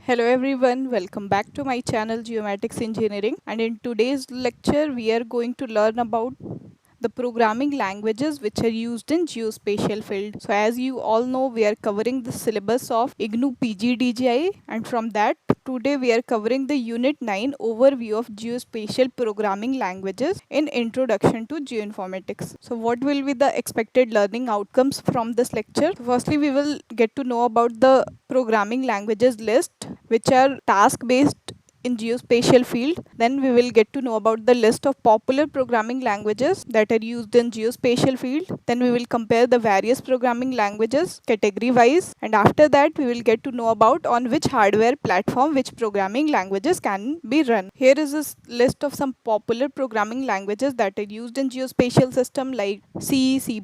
Hello everyone, welcome back to my channel Geomatics Engineering, and in today's lecture we are going to learn about the programming languages which are used in geospatial field. So as you all know, we are covering the syllabus of IGNOU PGDGI, and from that today we are covering the unit 9 overview of geospatial programming languages in introduction to geoinformatics. So what will be the expected learning outcomes from this lecture? Firstly, we will get to know about the programming languages list which are task based in geospatial field. Then we will get to know about the list of popular programming languages that are used in geospatial field. Then we will compare the various programming languages category wise, and after that we will get to know about on which hardware platform which programming languages can be run. Here is a list of some popular programming languages that are used in geospatial system like C, C++,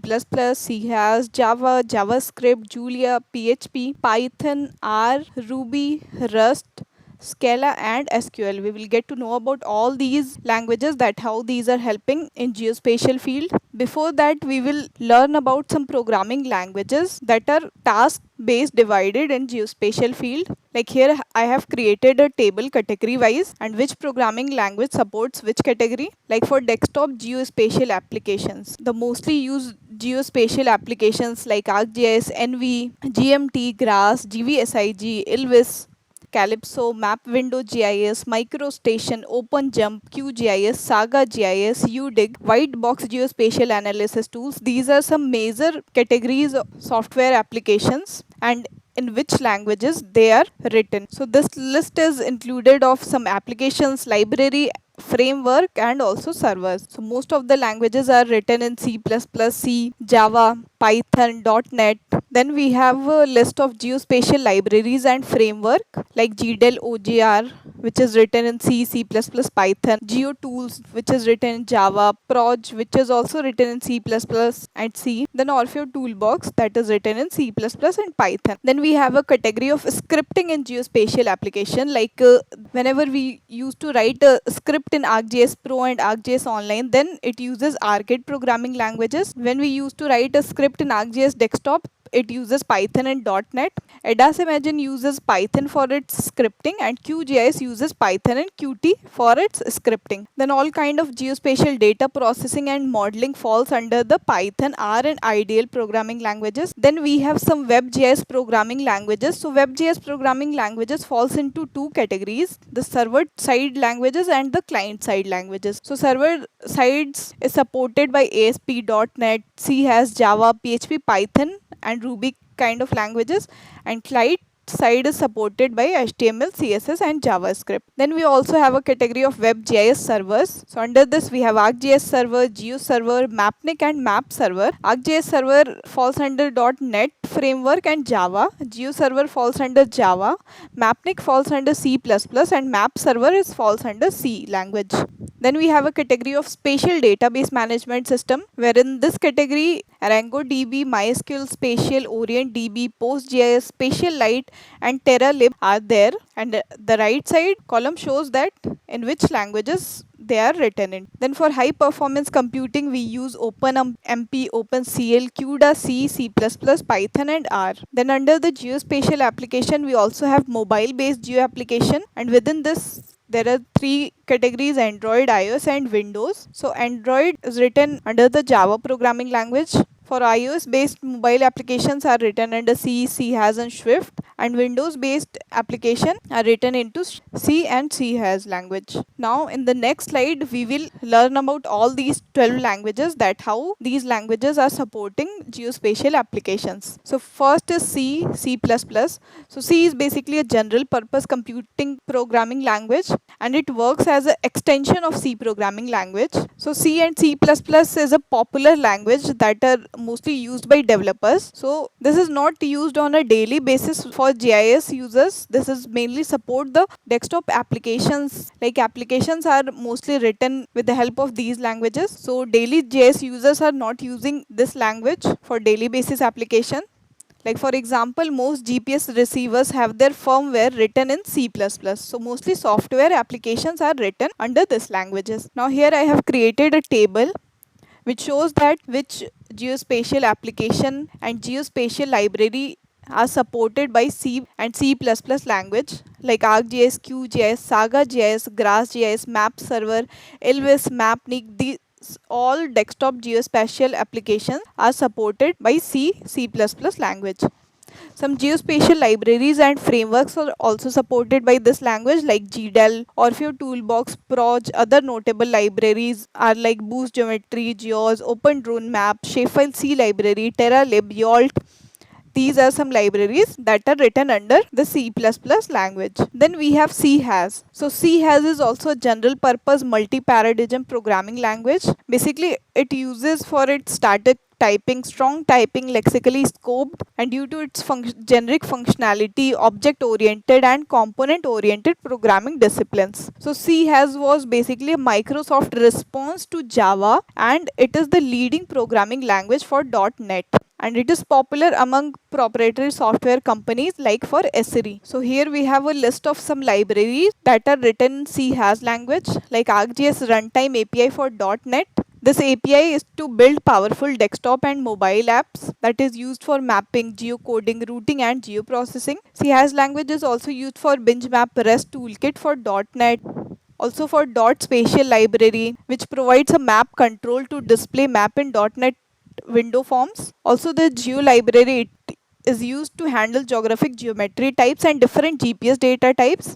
C has, Java, JavaScript, Julia, PHP, Python, R, Ruby, Rust, Scala and SQL. We will get to know about all these languages, that how these are helping in geospatial field. Before that, we will learn about some programming languages that are task based divided in geospatial field. Like here I have created a table category wise and which programming language supports which category. Like for desktop geospatial applications, the mostly used geospatial applications like ArcGIS, NV, GMT, GRASS, GVSIG, ILVIS, Calypso, Map Window GIS, MicroStation, OpenJump, QGIS, Saga GIS, UDIG, White Box Geospatial Analysis Tools. These are some major categories of software applications and in which languages they are written. So this list is included of some applications, library, framework and also servers. So most of the languages are written in C++, C, Java, Python, .NET. Then we have a list of geospatial libraries and framework like GDEL OGR, which is written in C, C++, Python, GeoTools, which is written in Java, Proj, which is also written in C++ and C, then Orfeo Toolbox, that is written in C++ and Python. Then we have a category of scripting in geospatial application, like whenever we used to write a script in ArcGIS Pro and ArcGIS Online, then it uses arcade programming languages. When we used to write a script in ArcGIS Desktop, it uses Python and .NET. ADAS Imagine uses Python for its scripting and QGIS uses Python and Qt for its scripting. Then all kind of geospatial data processing and modeling falls under the Python, R and IDL programming languages. Then we have some WebGIS programming languages. So WebGIS programming languages falls into two categories, the server side languages and the client side languages. So server sides is supported by ASP.NET, C has, Java, PHP, Python and Ruby kind of languages, and client side is supported by HTML, CSS and JavaScript. Then we also have a category of WebGIS servers. So under this we have ArcGIS server, GeoServer, Mapnik and Map server. ArcGIS server falls under .NET framework and Java. GeoServer falls under Java. Mapnik falls under C++ and Map server falls under C language. Then we have a category of spatial database management system, wherein this category ArangoDB, MySQL Spatial, OrientDB, PostGIS, Spatialite and TerraLib are there, and the right side column shows that in which languages they are written in. Then for high performance computing we use OpenMP, OpenCL, CUDA, C, C++, Python and R. Then under the geospatial application we also have mobile based geo application, and within this there are three categories: Android, iOS and Windows. So Android is written under the Java programming language. For iOS based mobile applications are written under C, C has and Swift, and Windows based application are written into C and C has language. Now in the next slide we will learn about all these 12 languages, that how these languages are supporting geospatial applications. So first is C, C++. So C is basically a general purpose computing programming language and it works as an extension of C programming language. So C and C++ is a popular language that are mostly used by developers. So this is not used on a daily basis for GIS users. This is mainly support the desktop applications. Like applications are mostly written with the help of these languages. So daily GIS users are not using this language for daily basis application. Like for example, most GPS receivers have their firmware written in C++. So mostly software applications are written under this languages. Now here I have created a table which shows that which geospatial application and geospatial library are supported by C and C++ language like ArcGIS, QGIS, Saga GIS, Grass GIS, Map Server, Elvis, Mapnik. These all desktop geospatial applications are supported by C++ language. Some geospatial libraries and frameworks are also supported by this language like GDAL, Orfeo Toolbox, Proj. Other notable libraries are like Boost Geometry, Geos, Open Drone Map, Shapefile C Library, TerraLib, YALT. These are some libraries that are written under the C++ language. Then we have C-Has. So C-Has is also a general purpose multi-paradigm programming language. Basically, it uses for its static typing, strong typing, lexically scoped, and due to its generic functionality, object-oriented and component-oriented programming disciplines. So C-Has was basically a Microsoft response to Java, and it is the leading programming language for .NET, and it is popular among proprietary software companies like for SRE. So here we have a list of some libraries that are written in C-Has language like ArcGIS Runtime API for .NET. This API is to build powerful desktop and mobile apps that is used for mapping, geocoding, routing and geoprocessing. C-Has language is also used for BingeMap REST toolkit for .NET. Also for .spatial library, which provides a map control to display map in .NET window forms. Also the geo library is used to handle geographic geometry types and different GPS data types.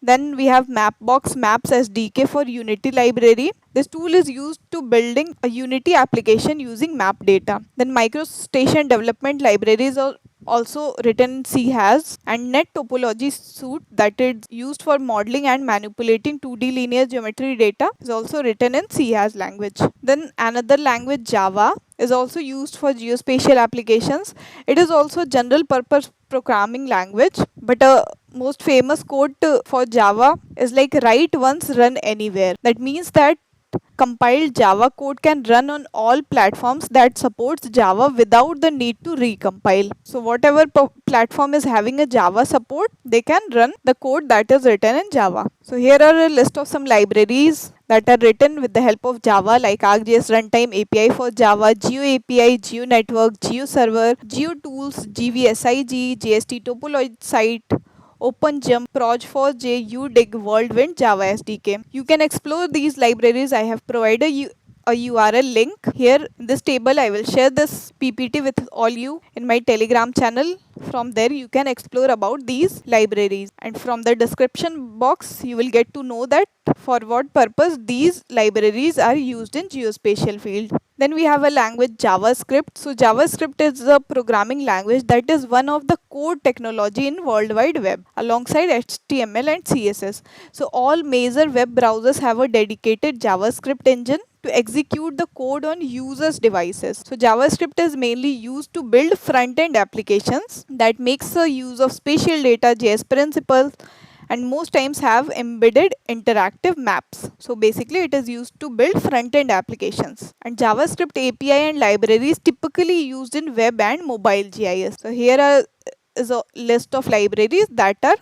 Then we have Mapbox Maps SDK for Unity library. This tool is used to building a Unity application using map data. Then MicroStation development libraries are also written in C-Has, and Net Topology Suite that is used for modeling and manipulating 2D linear geometry data is also written in C-Has language. Then another language, Java, is also used for geospatial applications. It is also general purpose programming language, but a most famous code for Java is like write once, run anywhere. That means that compiled Java code can run on all platforms that supports Java without the need to recompile. So whatever platform is having a Java support, they can run the code that is written in Java. So here are a list of some libraries that are written with the help of Java like ArcGIS Runtime API for Java, Geo API, Geo Network, Geo Server, Geo Tools, GVSIG, JST Topology Site, OpenGem, Proj4j, UDIG, Whirlwind, Java SDK. You can explore these libraries. I have provided you a URL link here in this table. I will share this PPT with all you in my Telegram channel. From there you can explore about these libraries, and from the description box you will get to know that for what purpose these libraries are used in geospatial field. Then we have a language, JavaScript. So JavaScript is a programming language that is one of the core technology in World Wide Web alongside HTML and CSS. So all major web browsers have a dedicated JavaScript engine to execute the code on users' devices. So JavaScript is mainly used to build front-end applications that makes the use of spatial data, JS principles, and most times have embedded interactive maps. So basically it is used to build front-end applications. And JavaScript API and libraries typically used in web and mobile GIS. So here is a list of libraries that are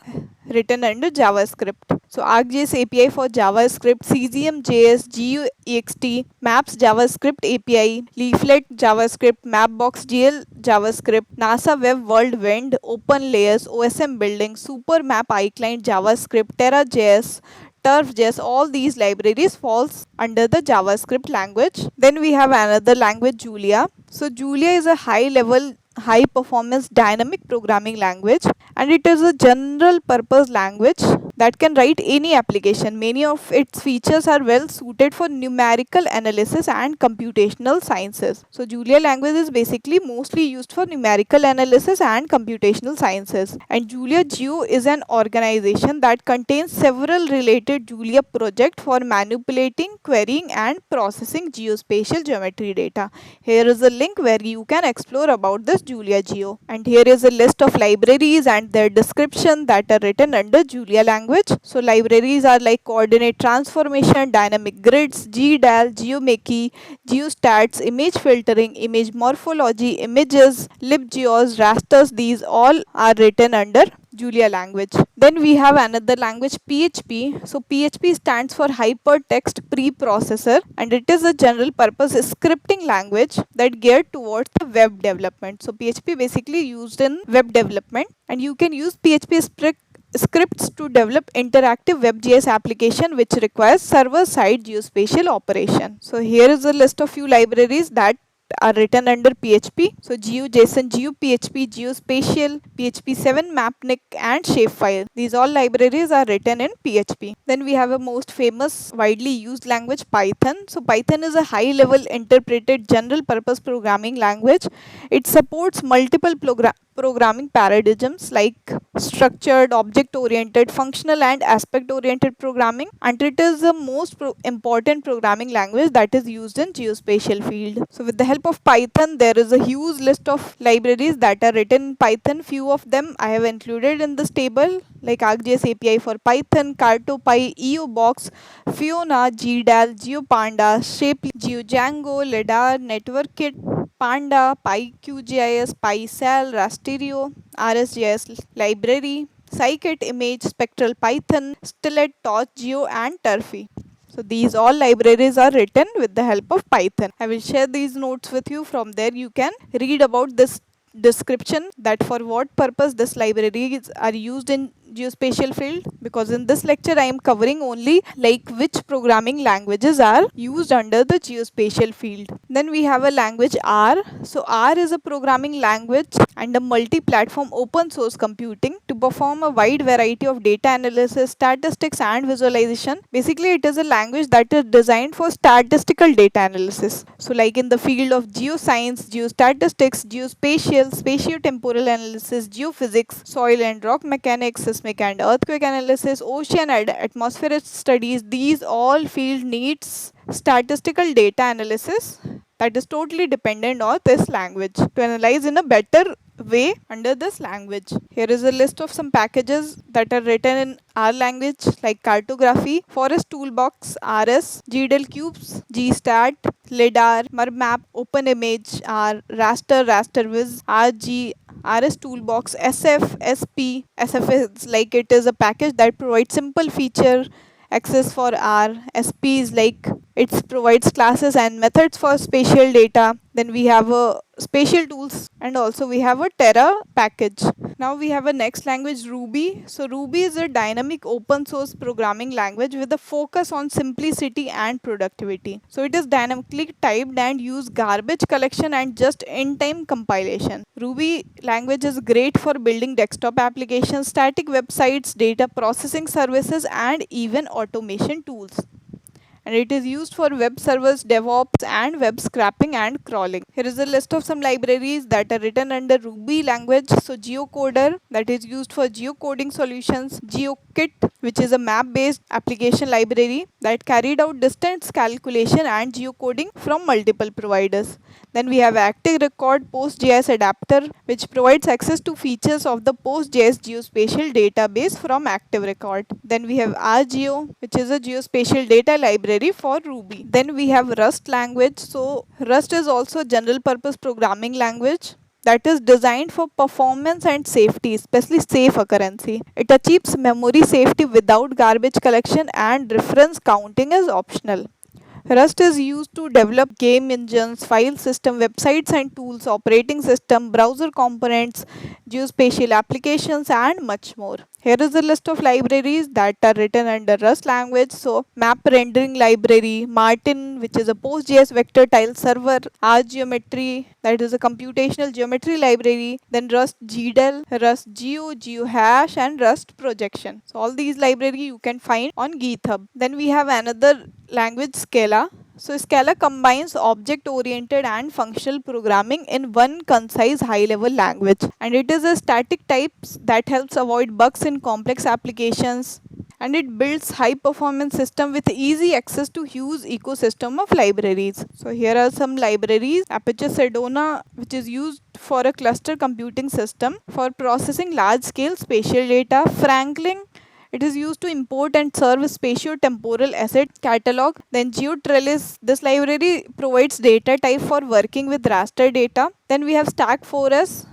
written under JavaScript. So ArcGIS API for JavaScript, CZM.js, GeoExt, Maps JavaScript API, Leaflet JavaScript, Mapbox GL JavaScript, NASA Web Whirlwind, Open Layers, OSM Building, Supermap iClient JavaScript, TerraJS, TurfJS, all these libraries falls under the JavaScript language. Then we have another language, Julia. So Julia is a high performance dynamic programming language, and it is a general purpose language that can write any application. Many of its features are well suited for numerical analysis and computational sciences. So Julia language is basically mostly used for numerical analysis and computational sciences. And Julia Geo is an organization that contains several related Julia projects for manipulating, querying and processing geospatial geometry data. Here is a link where you can explore about this Julia Geo. And here is a list of libraries and their description that are written under Julia language. So libraries are like Coordinate Transformation, Dynamic Grids, GDAL, GeoMakey, Geostats, Image Filtering, Image Morphology, Images, LibGeos, Rasters. These all are written under Julia language. Then we have another language, PHP. So PHP stands for Hypertext Preprocessor, and it is a general purpose scripting language that geared towards the web development. So PHP basically used in web development, and you can use PHP scripts to develop interactive WebGIS application which requires server-side geospatial operation. So here is a list of few libraries that are written under PHP. So GeoJSON, GeoPHP, Geospatial, PHP 7, Mapnik and Shapefile. These all libraries are written in PHP. Then we have a most famous widely used language, Python. So Python is a high level interpreted general purpose programming language. It supports multiple programming paradigms like structured, object oriented, functional and aspect oriented programming, and it is the most important programming language that is used in geospatial field. So with the help of Python, there is a huge list of libraries that are written in Python. Few of them I have included in this table, like ArcGIS API for Python, CartoPy, EOBox, Fiona, GDAL, GeoPanda, Shape, GeoDjango, LiDAR, NetworkKit, Panda, QGIS, PySal, Rasterio, RSGIS library, Scikit, Image, Spectral Python, Stillet, TorchGeo and Turfy. So these all libraries are written with the help of Python. I will share these notes with you. From there you can read about this description, that for what purpose this libraries are used in geospatial field, because in this lecture I am covering only like which programming languages are used under the geospatial field. Then we have a language R. So R is a programming language and a multi-platform open source computing to perform a wide variety of data analysis, statistics and visualization. Basically it is a language that is designed for statistical data analysis. So like in the field of geoscience, geostatistics, geospatial, spatiotemporal analysis, geophysics, soil and rock mechanics, seismic and earthquake analysis, ocean and atmospheric studies, these all field needs statistical data analysis that is totally dependent on this language to analyze in a better way under this language. Here is a list of some packages that are written in R language like cartography, forest toolbox, RS, GDAL cubes, GStat, LiDAR, MERMAP, OpenImage, R, raster, rasterviz, RG, RS toolbox, SF, SP. SF is like it is a package that provides simple feature access for R. SP is like it provides classes and methods for spatial data. Then we have a spatial tools, and also we have a Terra package. Now we have a next language, Ruby. So Ruby is a dynamic open source programming language with a focus on simplicity and productivity. So it is dynamically typed and use garbage collection and just in-time compilation. Ruby language is great for building desktop applications, static websites, data processing services and even automation tools. And it is used for web servers, DevOps and web scraping and crawling. Here is a list of some libraries that are written under Ruby language. So Geocoder, that is used for geocoding solutions. GeoKit, which is a map-based application library that carried out distance calculation and geocoding from multiple providers. Then we have Active Record PostGIS Adapter, which provides access to features of the PostGIS geospatial database from Active Record. Then we have RGeo, which is a geospatial data library for Ruby. Then we have Rust language. So Rust is also a general purpose programming language that is designed for performance and safety, especially safe occurrency. It achieves memory safety without garbage collection and reference counting is optional. Rust is used to develop game engines, file system, websites and tools, operating system, browser components, geospatial applications and much more. Here is a list of libraries that are written under Rust language. So map rendering library, Martin, which is a PostGIS vector tile server, RGeometry, that is a computational geometry library, then Rust GDAL, Rust Geo, GeoHash and Rust projection. So all these libraries you can find on GitHub. Then we have another language, Scala. So Scala combines object-oriented and functional programming in one concise high-level language, and it is a static type that helps avoid bugs in complex applications, and it builds high-performance system with easy access to huge ecosystem of libraries. So here are some libraries. Apache Sedona, which is used for a cluster computing system for processing large-scale spatial data. Franklin, it is used to import and serve spatio-temporal asset catalog. Then GeoTrellis, this library provides data type for working with raster data. Then we have Stack4S.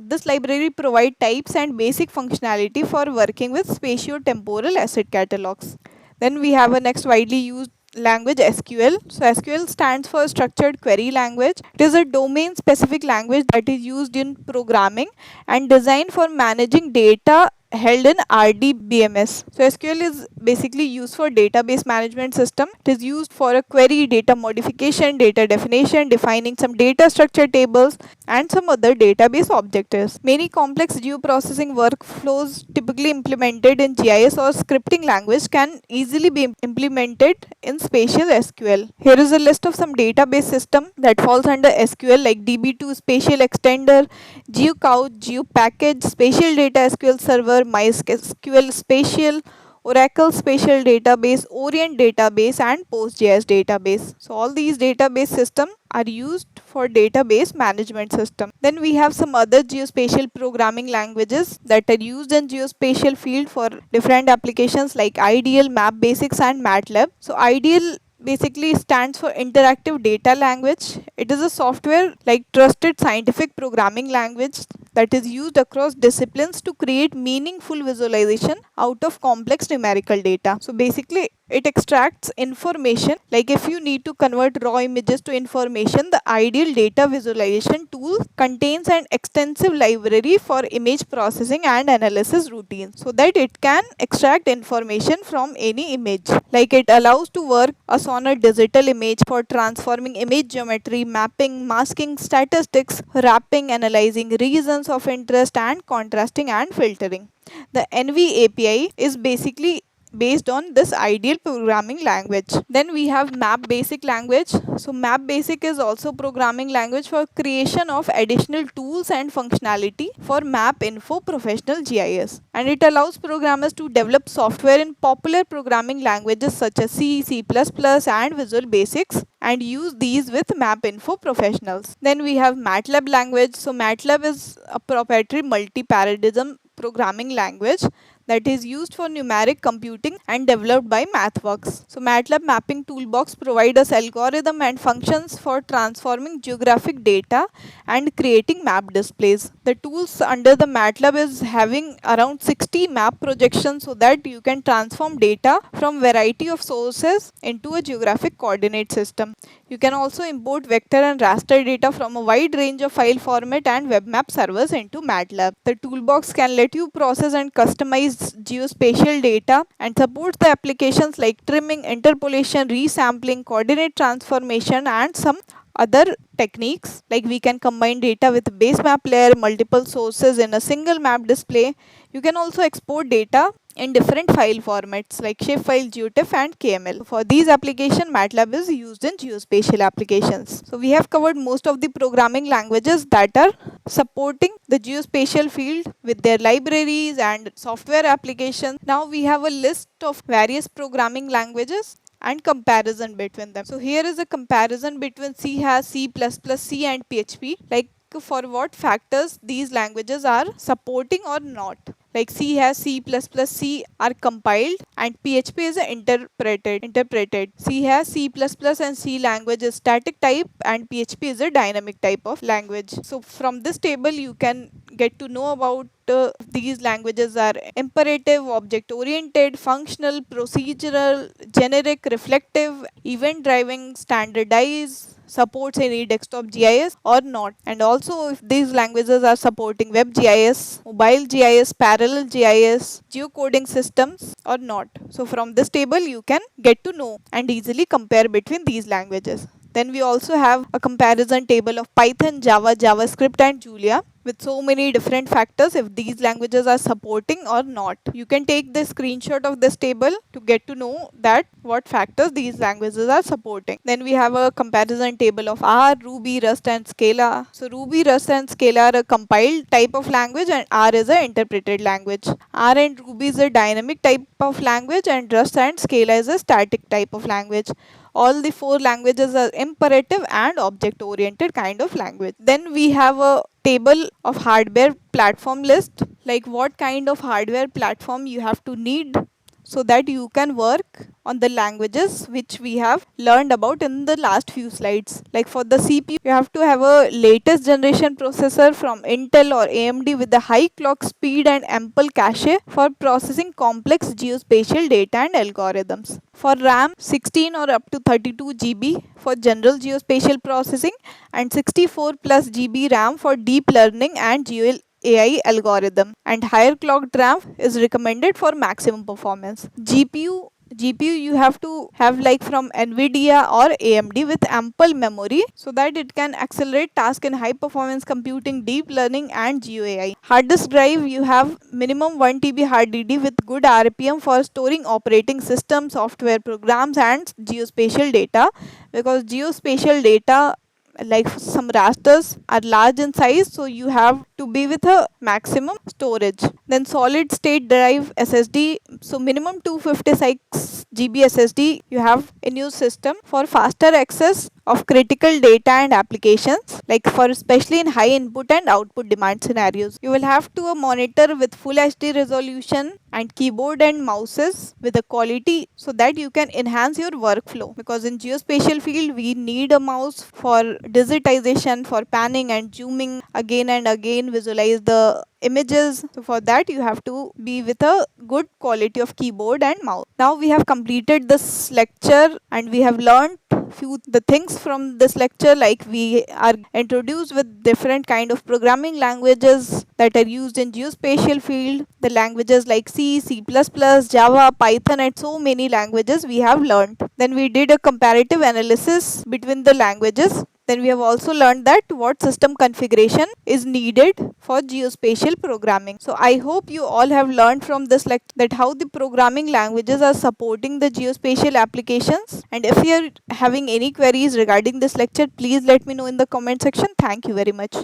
This library provides types and basic functionality for working with spatio-temporal asset catalogs. Then we have a next widely used language, SQL. So SQL stands for Structured Query Language. It is a domain specific language that is used in programming and designed for managing data held in RDBMS. So SQL is basically used for database management system. It is used for a query, data modification, data definition, defining some data structure tables and some other database objectives. Many complex geoprocessing workflows typically implemented in GIS or scripting language can easily be implemented in spatial SQL. Here is a list of some database system that falls under SQL like DB2 Spatial Extender, GeoCouch, GeoPackage, Spatial Data SQL Server, MySQL Spatial, Oracle Spatial Database, Orient Database and PostGIS Database. So all these database systems are used for database management system. Then we have some other geospatial programming languages that are used in geospatial field for different applications like IDEAL, Map Basics and MATLAB. So IDEAL basically stands for Interactive Data Language. It is a software like trusted scientific programming language that is used across disciplines to create meaningful visualization out of complex numerical data. So basically it extracts information, like if you need to convert raw images to information, the IDEAL data visualization tool contains an extensive library for image processing and analysis routines so that it can extract information from any image. Like it allows to work as on a digital image for transforming image geometry, mapping, masking, statistics, wrapping, analyzing regions of interest and contrasting and filtering. The NV API is basically based on this IDEAL programming language. Then we have Map Basic language. So Map Basic is also programming language for creation of additional tools and functionality for Map Info Professional GIS, and it allows programmers to develop software in popular programming languages such as C, C++ and Visual Basics and use these with Map Info professionals. Then we have MATLAB language. So MATLAB is a proprietary multi-paradigm programming language that is used for numeric computing and developed by MathWorks. So MATLAB mapping toolbox provides us algorithm and functions for transforming geographic data and creating map displays. The tools under the MATLAB is having around 60 map projections so that you can transform data from variety of sources into a geographic coordinate system. You can also import vector and raster data from a wide range of file format and web map servers into MATLAB. The toolbox can let you process and customize geospatial data and supports the applications like trimming, interpolation, resampling, coordinate transformation and some other techniques, like we can combine data with base map layer, multiple sources in a single map display. You can also export data in different file formats like shapefile, GeoTIFF and KML. For these applications, MATLAB is used in geospatial applications. So we have covered most of the programming languages that are supporting the geospatial field with their libraries and software applications. Now we have a list of various programming languages and comparison between them. So here is a comparison between C#, C++, C and PHP, like for what factors these languages are supporting or not. Like C#, C++, C are compiled and PHP is interpreted. C#, C++ and C language is static type and PHP is a dynamic type of language. So from this table you can get to know about these languages are imperative, object oriented, functional, procedural, generic, reflective, event driving, standardized, supports any desktop GIS or not, and also if these languages are supporting web GIS, mobile GIS, parallel GIS, geocoding systems or not. So from this table you can get to know and easily compare between these languages. Then we also have a comparison table of Python, Java, JavaScript and Julia with so many different factors if these languages are supporting or not. You can take the screenshot of this table to get to know that what factors these languages are supporting. Then we have a comparison table of R, Ruby, Rust and Scala. So Ruby, Rust and Scala are a compiled type of language and R is an interpreted language. R and Ruby is a dynamic type of language and Rust and Scala is a static type of language. All the four languages are imperative and object oriented kind of language. Then we have a table of hardware platform list, like what kind of hardware platform you have to need so that you can work on the languages which we have learned about in the last few slides. Like for the CPU, you have to have a latest generation processor from Intel or AMD with the high clock speed and ample cache for processing complex geospatial data and algorithms. For RAM, 16 or up to 32 GB for general geospatial processing and 64 plus GB RAM for deep learning and AI algorithm, and higher clocked RAM is recommended for maximum performance. GPU you have to have like from Nvidia or AMD with ample memory so that it can accelerate tasks in high performance computing, deep learning and GeoAI. Hard disk drive, you have minimum 1 TB hard DD with good RPM for storing operating system, software programs and geospatial data, because geospatial data like some rasters are large in size, so you have to be with a maximum storage. Then solid state drive SSD, so minimum 256 GB SSD you have in your system for faster access of critical data and applications, like for especially in high input and output demand scenarios. You will have to monitor with full HD resolution and keyboard and mouses with a quality so that you can enhance your workflow, because in geospatial field we need a mouse for digitization, for panning and zooming again and again, visualize the images. So for that you have to be with a good quality of keyboard and mouse. Now we have completed this lecture and we have learned few the things from this lecture, like we are introduced with different kind of programming languages that are used in geospatial field, the languages like C, C++, Java, Python and so many languages we have learned. Then we did a comparative analysis between the languages. Then we have also learned that what system configuration is needed for geospatial programming. So I hope you all have learned from this lecture that how the programming languages are supporting the geospatial applications. And if you are having any queries regarding this lecture, please let me know in the comment section. Thank you very much.